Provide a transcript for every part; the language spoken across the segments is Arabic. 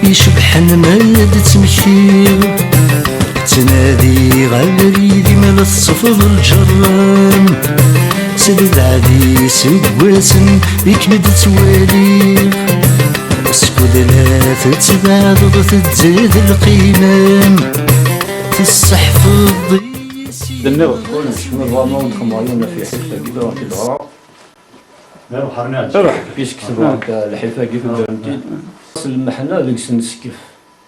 يشبحن ما تمشي تنادي غالي مال الصفر الجرام سدد عادي سواسن يكمد توالي اسكود لا تتبعد وتزيد القيمام تستحفظ دنيا تكون شنو الضمان خمارينا في حفله كذا راح تدعى لا بحرنا راح كيش كتبوا الحفله كيف درتي المحنه اللي سنسكف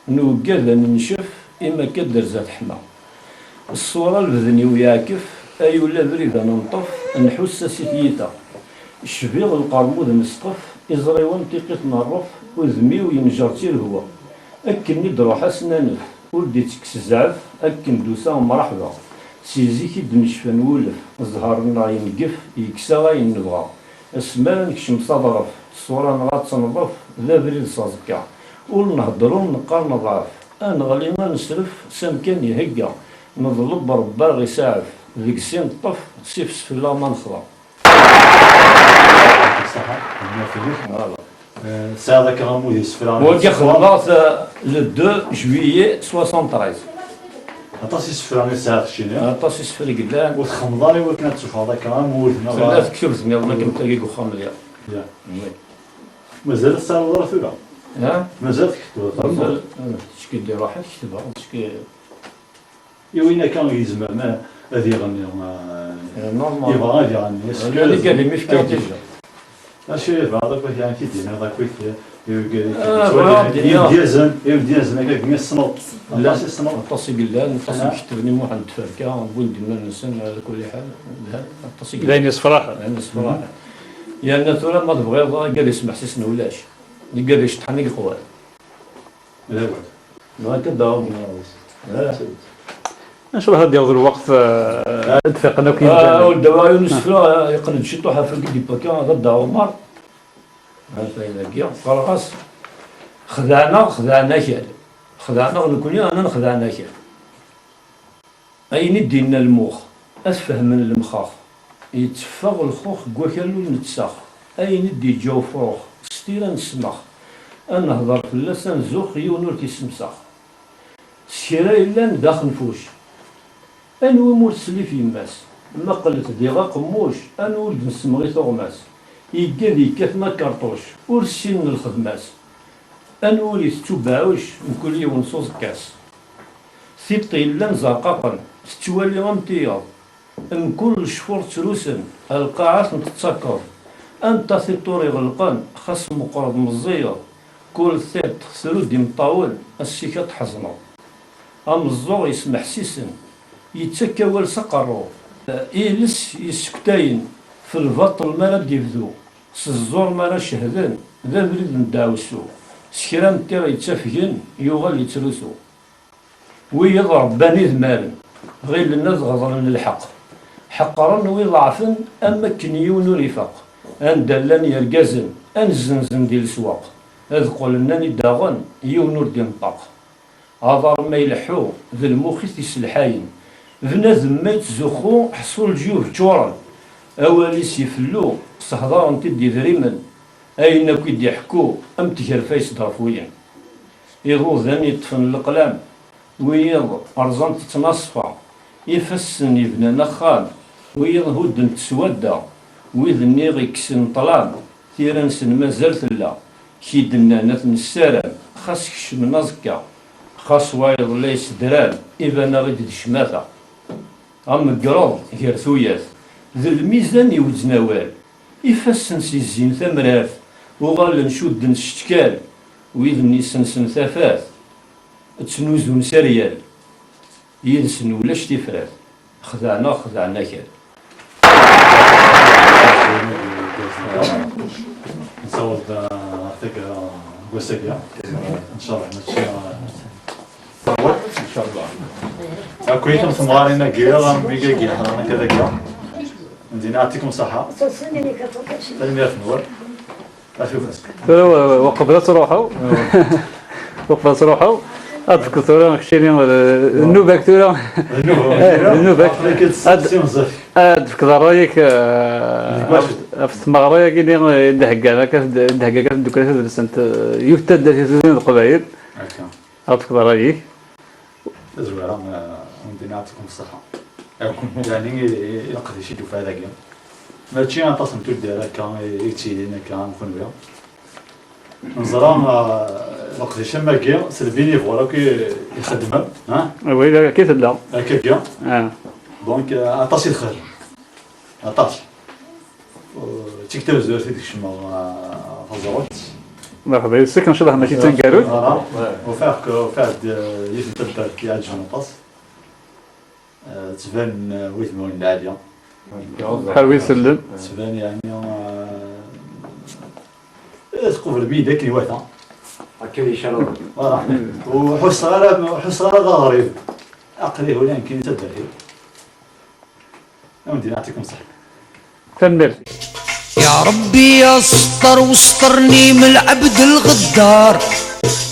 نوقف نشوف اما كدر زاد حنا الصوره البدني وياكف اي ولا بريد ننطف نحس سيتيتا الشبيغ القرمود نسقف ازريون تيقيت نرف وذمي وينجرتي الهواء اكن ندروح اسنانف ولدي تكسزعف اكن دوسا مرحبا سيزيكي دنشفى نولف زهرنا ينقف يكسا غاين نبغى اسمان نكشم صدغف الصورة نغات تنظف ذا بريد صازكا ولنهضرو نقار نضعف انغلي ما نسرف سامكان يهقا نظلب ربا غي ساعف ذيك السين طف سيف سفلا ما نخضر ساعة ذاك غامو يسفر وكي خدمات لو 2 جويي 73 عطاس يسفر عن الساعة الشيني عطاس يسفر قدام وتخمضاني وكنا تشوف هذاك غامو لا تكرز مي والله كنت تلاقي قخام ليا مازال الساعة ولا ثلاثة ها مازال تكتب شكي دير روحك كتبها شكي وين كان يزمع ما هذه غني نورمال يبغى غادي يغني اللي قال لي مش كاين اشي بعضك يعني في دين هذاك كيف يا ديازن ديازن هكاك 100 سنه لا سنه اتصل بالله نتصل كتبني مو عند فركه نقول ديما نسن على كل حال اتصل بالله داين صفراحه صراحه يا الناتورا ما تبغي قال لي اسمح سيسنا ولاش اللي قال لي شطحني القوال لا ما كداو نشوف هذا ديال الوقت اتفقنا كي والدواء ينسفلو يقلد شي طوحه في الكدي باكا غدا عمر هذا يلاقيا خلاص خدعنا كال خدعنا ونكون انا نخدعنا كال اين دينا المخ اسفه من المخاخ يتفغ الخوخ كوكالو نتساخ اين دي جو فروخ ستيرا نسمخ نهضر في اللسان زوخ يونور كيسمسخ سكيرا الا نداخل نفوش انو مرسلي في ماس ما قلت ديغا قموش انو ولد نسمغي ثغماس يقاذي كاثما كارطوش ورسين الخدماس انو ولي تتباعوش نكون يوم نصوص كاس ثبطي الا نزرقاقا ستوالي غمتياض نكون الشفور تروسن القاعات نتسكر انت ثبطوري غلقان خاص مقرض مزير كل ثيب تخسرو دي مطاول السيكا تحزنو ام الزور يسمح سيسن يتسكاول سقرو إيلس يسكتاين في البطل ما رد يفذو الزور ما راه شهدان ذا بريد نداوسو سكرام تيغ يتسافقن يوغل يتروسو ويضرب بني ذمارن غير الناس غضرن الحق حقرن ويضعفن اما كنيون رفاق ان دلان يرقزن ان زنزن ديال السواق هذ قولنا نداغن يونور ديال الطاق عذر ما يلحو ذا المخيث يسلحاين بنادم ما يتزخو حصول الجيوب تشورن اوالي سيفلو صهدار تدي ذريمن اين كيد يحكو ام تجرفايس ضرفويا يغوض ذاني يطفن القلام ويض ارزان تتنصفى يفسن يبنى نخال ويض هود تسودا ويض النيغ يكسن طلام تيرانسن مازال ثلا كيدنا نثن السارم خاص كشم نزكا خاص وايض ليس درام إبانا غيد الشماثة أم قرض غير ثوياث ذا الميزان يوزناوال يفسن سي الزين ثمراث وغال نشود نشتكال ويذ نيسنسن ثافاث تسنوزون سريال ينسن ولاش تفراث خدعنا كال نصوت فكرة وسكية إن شاء الله إن شاء الله كويتم ثمارينا جيرا بيجا جيرا حنا كذا جيرا ندينا يعطيكم صحة المياه نور أشوف وقبل تروحوا وقبل تروحوا أذكر ثورة كشيرين النوبة كثيرة النوبة أذكر رأيك في المغرب كيني دهقة كاس دهقة كاس دوكرات سنت يفتد في القبائل أعطيك رأيك. زويرة ودينا يعطيكم الصحة. يعني يلقى شي دوفا هذاك اليوم. ماشي نتصل تودي هكا يتيلين هكا نكون بها. نزرع لقى شي ماكي سلبيني فوالا كي يخدمها ها. وي كي تبدا. هكاكا. دونك عطاش يدخل. عطاش. تيكتب زوج في ديك الشمال فزروت. مرحبا يسك نشرح ماشي تنقالوت. وفاق يفهم تبدا كي عاد جنطاس. تبان ويثمون العالية. بحال يسلم. تبان يعني تقوفل بيدك كي واتا. هكا يشرب. وحس غير غريب. عقليه ولا يمكن تدري. ودي نعطيكم صحة. كمل. يا ربي يسطر واسترني من العبد الغدار،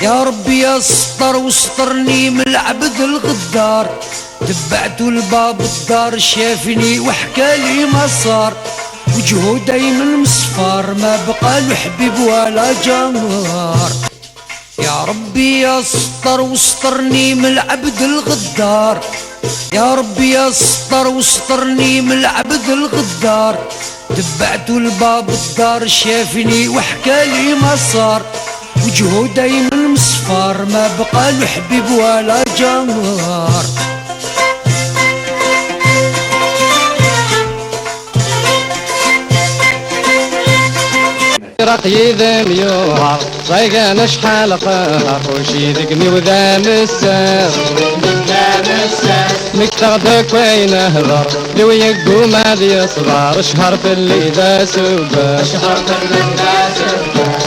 يا ربي يسطر واسترني من العبد الغدار، تبعت الباب الدار شافني وحكالي ما صار، وجهه دايما مصفار ما بقى له حبيب ولا جمار. يا ربي يسطر واسترني من العبد الغدار، يا ربي يسطر واسترني من العبد الغدار، تبعت الباب الدار شافني وحكالي ما صار، وجهه دايما مصفار ما بقى له حبيب ولا جمار. رقي ذا ميوار صيقان شحال قهر وشي ذقني وذا مسار مكتغدك وين اهضر لو يقوم هذا يصبر شهر في اللي ذا سوبر شهر في اللي ذا سوبر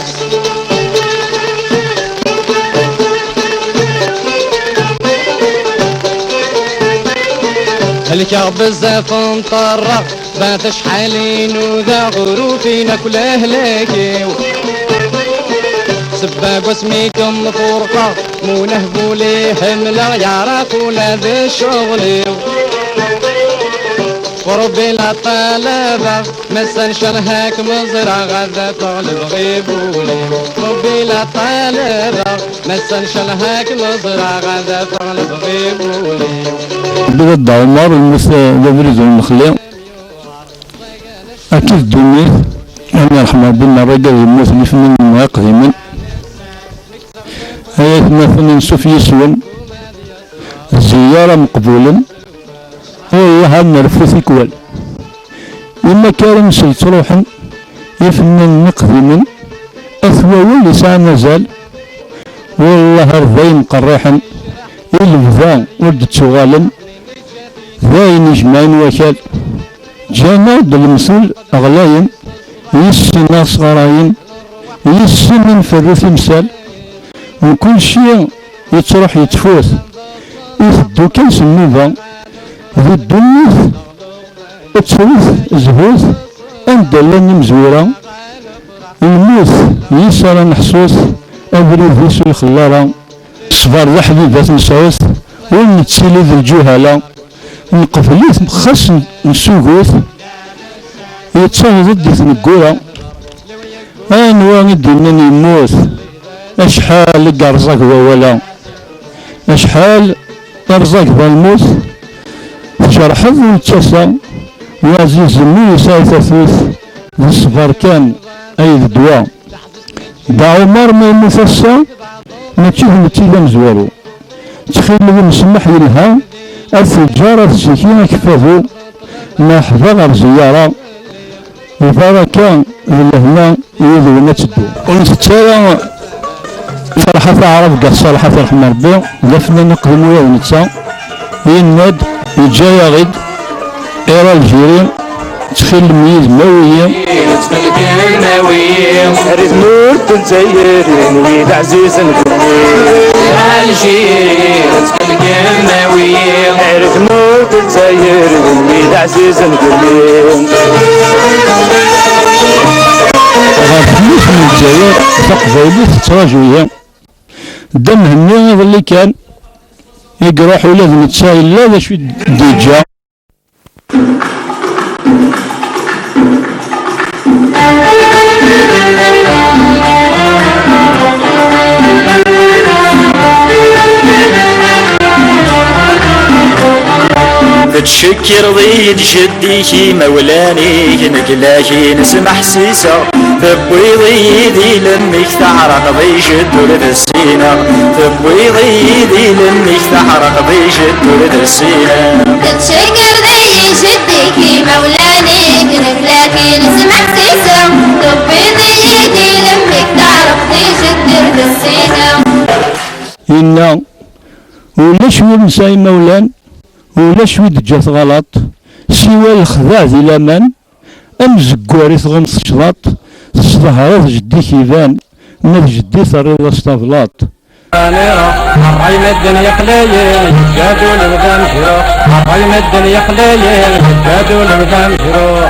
الكعب بزاف مطرق بات شحالين وذا غروفينا كل هلاكيو سباق وسميكم فرقة مو نهبوا لي حملة يعرفونا ذا شغليو وربي لا طلبة مسا شرهاك مزرعة غدا طالب غيبولي ربي لا طلبة مسا شرهاك مزرعة غدا طالب غيبولي بغد عمر المستدبرز المخلي أكيد الدنيا يعني رحمة بنا الرجال المثلي فنان ما يقدمن هي مثلا سوف يسون الزيارة مقبولا والله نرفث كوال إما كان نسلت روحا يفنن مقدما أثوى واللي ساعة مازال والله رضين قريحا البذا ورد تغالا ذاين جمعين وكال جانا بالمثل أغلاين يسنا صغراين يسنا فرث مثال وكل شيء يتروح يتفوت يفدو كان سنوبا ذي الدنيا تفوت زهوت أندلاني مزورة الموت يسرى نحسوس أبريد يسو الخلارة صبر ذا حبيبات نسعوث ونتسيلي ذي الجهالة نقفليت خاص نسوقوث يتصاوض ضد نقولة أنواع الدنيا يموت أشحال قرزاك ولا أشحال قرزاك بالموت شرحض وتسا وعزيز مي سايثاثوث الصبر كان أي الدواء دا عمر ما يموت السا ما تشوف نتيجة مزوارو تخيل لهم نسمح لها التجارة السكينة كفافو ما حضر زيارة البركة لهنا يذونا تدو ونتسايا فرحة عرب قد صالحة رحمة ربي لفنا نقدمو يا ونتسا يناد يجايا غد إيرا الجيري تخيل الميز ماوية تخلق الماوية ريد نور تنزير ويد عزيز نفوي الجيري تخلق الماوية ريد نور تنزير ويد عزيز نفوي غافلوش من الجزائر تقبيلي تراجوية دم هني اللي كان يقروح ولاد نتسايل لا شو ديجا تشكر ضيد جديك مولاني نقلاكي نسمح سيسا ثبوي ضيدي لمك تعرق ضي جد ولد السينا ثبوي ضيدي لمك تعرق ضي جد ولد السينا تشكر ضي جديك مولاني نقلاكي نسمح سيسا ثبوي ضيدي لمك تعرق ضي جد ولد السينا إنا ولا شوي نساي مولان ولا شوي دجات غلط سوى الخذا ذي الامان امزكوري تغمس شلاط تصدهرات جدي كيفان ناد جدي ثريض استفلاط الرأي مدن يقليل جادو المدام جرو الرأي مدن يقليل جادو المدام جرو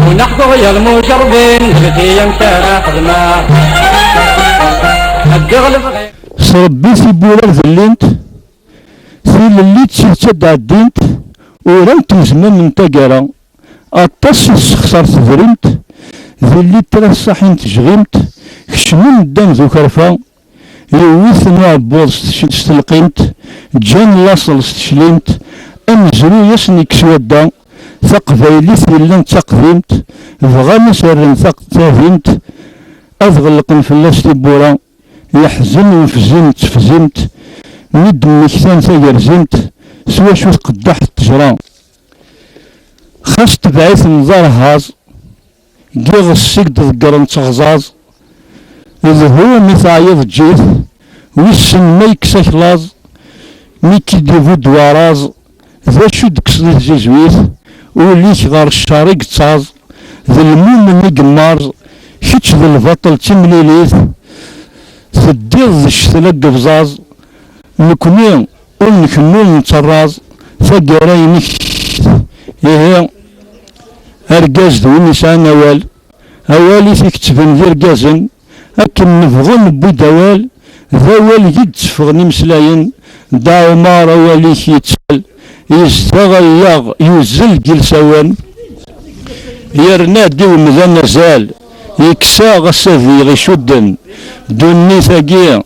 ونحضر يا المجربين التي يمتلك خدمة الدغل سربي في بولار ذلينت في اللي تشتد عدينت ورمت زمان من تقرا اطاس السخسار تذرمت ذي اللي ترى صحين تشغيمت كشمون الدم ذو كرفا يويث نوع بوض استلقيمت جان لاصل استشليمت امزرو يسني كسودا ثقفايلي ثيلان تقديمت بغا سرن تفهمت اذغلق فلاس تبورا يحزن وفزمت تفزمت مد مكتان تجرزمت سوا شو تقدح التجرا خاص تبعث نظار هاز قيغ السيد ذكرن تغزاز إذا هو مثايض جيث ويسن ما يكساك لاز ميكي ديفو دواراز ذا شو دكس الجيزويث وليك غار الشارق تاز ذا الموم نقمارز كيتش ذا البطل تمليليث تدير ذا الشتلا قفزاز نكوني ونكمل نتراز فقراينك إيه أرقاز ذو نسان أوال أوالي تكتبن ذي رقازن أكن نبغو نبو دوال ذا والي تفغني مسلاين داو مار أوالي يتسال يستغل يوزل جلسوان يرنا ديو مذا نزال يكسا غسافي غيشودن دوني ثاقيا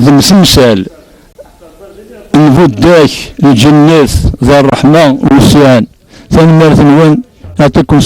ذي مثمسال نفداك الجنات ذا الرحمة والسيان ثاني مرة وين أعطيكم